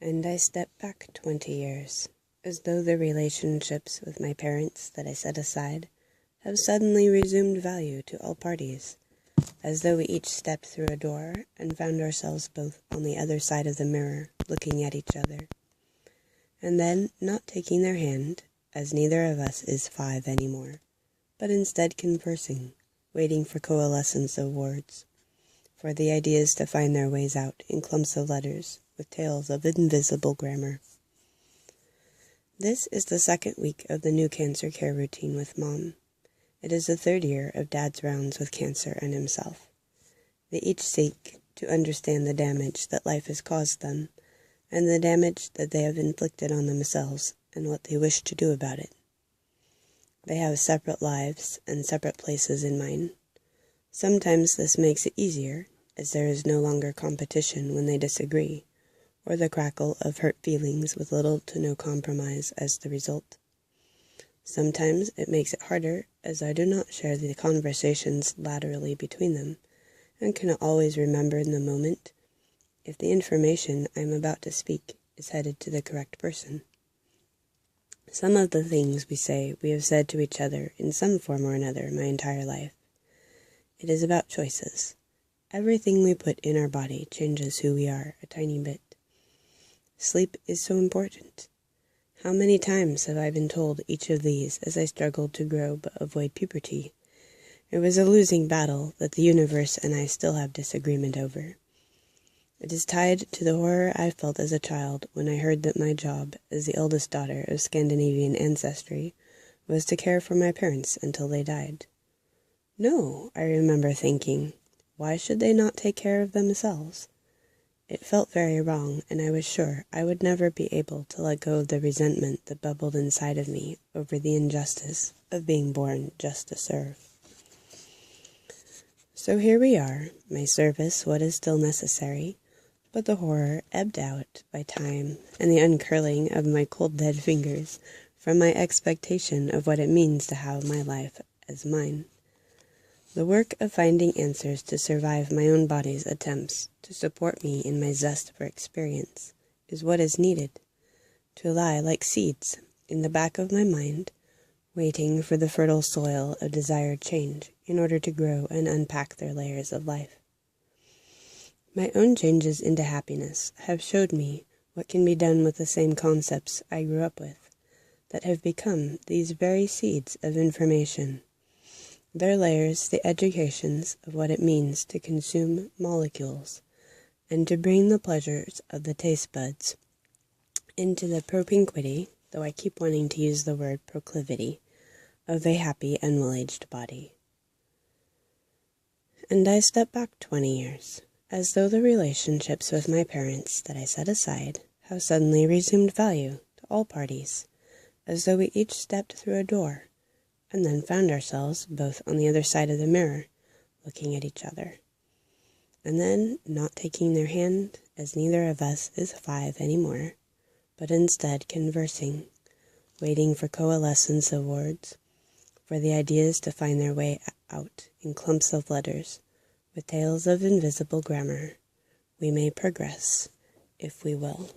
And I step back 20 years, as though the relationships with my parents that I set aside have suddenly resumed value to all parties, as though we each stepped through a door and found ourselves both on the other side of the mirror, looking at each other, and then not taking their hand, as neither of us is 5 anymore, but instead conversing, waiting for coalescence of words, for the ideas to find their ways out in clumps of letters, with tales of invisible grammar. This is the 2nd week of the new cancer care routine with Mom. It is the 3rd year of Dad's rounds with cancer and himself. They each seek to understand the damage that life has caused them, and the damage that they have inflicted on themselves, and what they wish to do about it. They have separate lives and separate places in mind. Sometimes this makes it easier, as there is no longer competition when they disagree, or the crackle of hurt feelings with little to no compromise as the result. Sometimes it makes it harder, as I do not share the conversations laterally between them, and cannot always remember in the moment if the information I am about to speak is headed to the correct person. Some of the things we say we have said to each other in some form or another my entire life. It is about choices. Everything we put in our body changes who we are a tiny bit. Sleep is so important. How many times have I been told each of these as I struggled to grow but avoid puberty? It was a losing battle that the universe and I still have disagreement over. It is tied to the horror I felt as a child when I heard that my job as the eldest daughter of Scandinavian ancestry was to care for my parents until they died. No, I remember thinking, why should they not take care of themselves? It felt very wrong, and I was sure I would never be able to let go of the resentment that bubbled inside of me over the injustice of being born just to serve. So here we are, my service what is still necessary, but the horror ebbed out by time and the uncurling of my cold dead fingers from my expectation of what it means to have my life as mine. The work of finding answers to survive my own body's attempts to support me in my zest for experience is what is needed, to lie like seeds in the back of my mind, waiting for the fertile soil of desired change in order to grow and unpack their layers of life. My own changes into happiness have showed me what can be done with the same concepts I grew up with, that have become these very seeds of information. Their layers the educations of what it means to consume molecules, and to bring the pleasures of the taste buds into the propinquity, though I keep wanting to use the word proclivity, of a happy and well-aged body. And I step back 20 years, as though the relationships with my parents that I set aside have suddenly resumed value to all parties, as though we each stepped through a door, and then found ourselves both on the other side of the mirror, looking at each other, and then not taking their hand, as neither of us is 5 anymore, but instead conversing, waiting for coalescence of words, for the ideas to find their way out in clumps of letters, with tales of invisible grammar. We may progress, if we will.